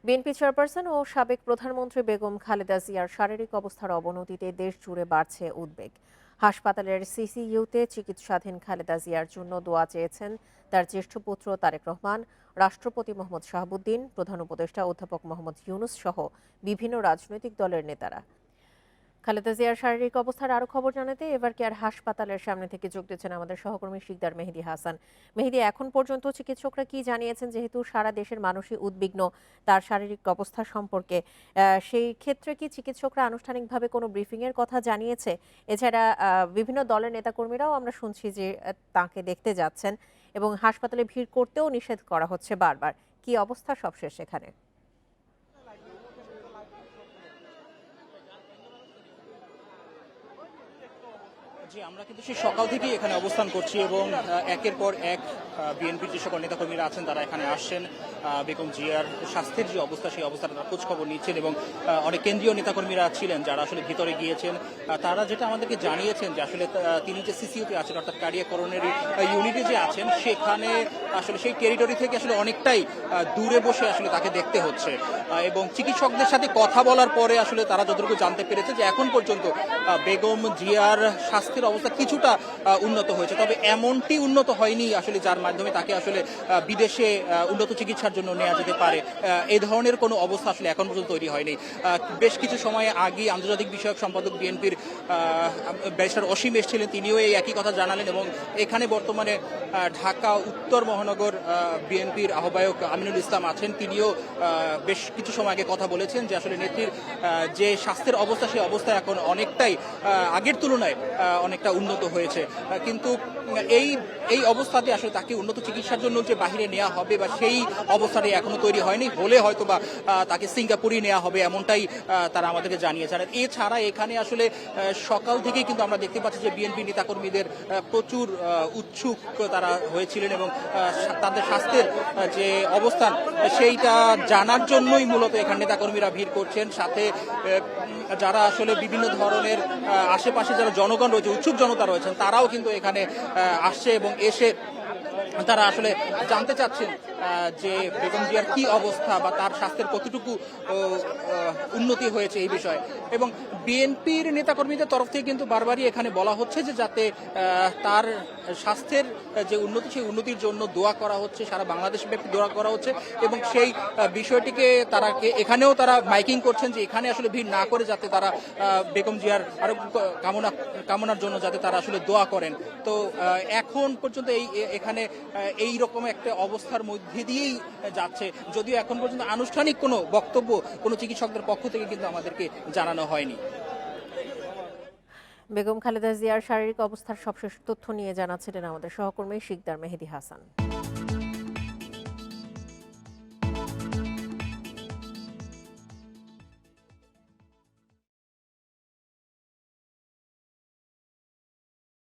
BNP chairperson ও সাবেক প্রধানমন্ত্রী বেগম খালেদা জিয়ার শারীরিক অবস্থার অবনতিতে দেশ জুড়ে বাড়ছে উদ্বেগ। হাসপাতালের সিসিইউতে চিকিৎসাধীন খালেদা জিয়ার জন্য দোয়া চেয়েছেন তার জ্যেষ্ঠ পুত্র তারেক রহমান, রাষ্ট্রপতি মোহাম্মদ শাহাবুদ্দিন, প্রধান উপদেষ্টা অধ্যাপক মোহাম্মদ ইউনুস সহ বিভিন্ন রাজনৈতিক দলের নেতারা। খালেদা জিয়ার শারীরিক অবস্থার আরো খবর জানাতে এভার কেয়ার হাসপাতালের সামনে থেকে যোগ দিচ্ছেন আমাদের সহকর্মী শিকদার মেহেদী হাসান। মেহেদী, এখন পর্যন্ত চিকিৎসকরা কি জানিয়েছেন, যেহেতু সারা দেশের মানুষই উদ্বিগ্ন তার শারীরিক অবস্থা সম্পর্কে, সেই ক্ষেত্রে কি চিকিৎসকরা আনুষ্ঠানিকভাবে কোনো ব্রিফিং এর কথা জানিয়েছে? এছাড়া বিভিন্ন দলের নেতাকর্মীরাও আমরা শুনছি যে তাকে দেখতে যাচ্ছেন এবং হাসপাতালে ভিড় করতেও নিষেধ করা হচ্ছে বারবার। কি অবস্থা সবশেষ সেখানে? জি, আমরা কিন্তু সেই সকাল থেকেই এখানে অবস্থান করছি এবং একের পর এক বিএনপির যে সকল নেতাকর্মীরা আছেন তারা এখানে আসছেন। বেগম জিয়ার স্বাস্থ্যের যে অবস্থা সেই অবস্থাটা তারা খোঁজ খবর নিচ্ছেন এবং অনেক কেন্দ্রীয় নেতাকর্মীরা ছিলেন যারা আসলে ভিতরে গিয়েছেন। তারা যেটা আমাদেরকে জানিয়েছেন যে আসলে তিনি যে সিসিইউতে আছেন, অর্থাৎ কার্ডিয়াক করোনারি ইউনিটে যে আছেন, সেখানে আসলে সেই টেরিটরি থেকে আসলে অনেকটাই দূরে বসে আসলে তাকে দেখতে হচ্ছে এবং চিকিৎসকদের সাথে কথা বলার পরে আসলে তারা যতটুকু জানতে পেরেছে যে এখন পর্যন্ত বেগম জিয়ার স্বাস্থ্যের অবস্থা কিছুটা উন্নত হয়েছে, তবে এমনটি উন্নত হয়নি আসলে যার মাধ্যমে তাকে আসলে বিদেশে উন্নত চিকিৎসার জন্য নেওয়া যেতে পারে। এই ধরনের কোনো অবস্থা আসলে এখন পর্যন্ত তৈরি হয়নি। বেশ কিছু সময় আগে আন্তর্জাতিক বিষয়ক সম্পাদক বিএনপির ব্যারিস্টার অসীম এসেছিলেন, তিনিও এই একই কথা জানালেন এবং এখানে বর্তমানে ঢাকা উত্তর মহানগর বিএনপির আহ্বায়ক আমিনুল ইসলাম আছেন, তিনিও বেশ কিছু সময় আগে কথা বলেছেন যে আসলে নেত্রীর যে স্বাস্থ্যের অবস্থা সেই অবস্থা এখন অনেকটাই আগের তুলনায় অনেকটা উন্নত হয়েছে। কিন্তু এই অবস্থাতে আসলে তাকে উন্নত চিকিৎসার জন্য যে বাহিরে নেওয়া হবে বা সেই অবস্থাটাই এখনো তৈরি হয়নি, হলে হয়তো বা তাকে সিঙ্গাপুরে নেওয়া হবে এমনটাই তারা আমাদেরকে জানিয়েছেন। এছাড়া এখানে আসলে সকাল থেকেই কিন্তু আমরা দেখতে পাচ্ছি যে বিএনপি নেতাকর্মীদের প্রচুর উৎসুক তারা হয়েছিলেন এবং তাদের স্বাস্থ্যের যে অবস্থান সেইটা জানার জন্যই মূলত এখানে নেতাকর্মীরা ভিড় করছেন। সাথে যারা আসলে বিভিন্ন ধরনের আশেপাশে যারা জনগণ রয়েছে, উৎসুক জনতা রয়েছেন, তারাও কিন্তু এখানে আসছে এবং এসে তারা আসলে জানতে চাচ্ছেন যে বেগম জিয়ার কি অবস্থা বা তার স্বাস্থ্যের কতটুকু উন্নতি হয়েছে এই বিষয়ে। এবং বিএনপির নেতাকর্মীদের তরফ থেকে কিন্তু বারবারই এখানে বলা হচ্ছে যে যাতে তার স্বাস্থ্যের যে উন্নতি সেই উন্নতির জন্য দোয়া করা হচ্ছে, সারা বাংলাদেশ ব্যাপী দোয়া করা হচ্ছে এবং সেই বিষয়টিকে তারা এখানেও তারা মাইকিং করছেন যে এখানে আসলে ভিড় না করে যাতে তারা বেগম জিয়ার আরোগ্য কামনার জন্য যাতে তারা আসলে দোয়া করেন। তো এখন পর্যন্ত এখানে এই রকম একটা অবস্থার মধ্যে দিয়েই যাচ্ছে, যদিও এখন পর্যন্ত আনুষ্ঠানিক কোনো বক্তব্য কোনো চিকিৎসকদের পক্ষ থেকে কিন্তু আমাদেরকে জানানো হয়নি। বেগম খালেদা জিয়ার শারীরিক অবস্থার সবশেষ তথ্য নিয়ে জানাচ্ছিলেন আমাদের সহকর্মী শিকদার মেহেদী হাসান।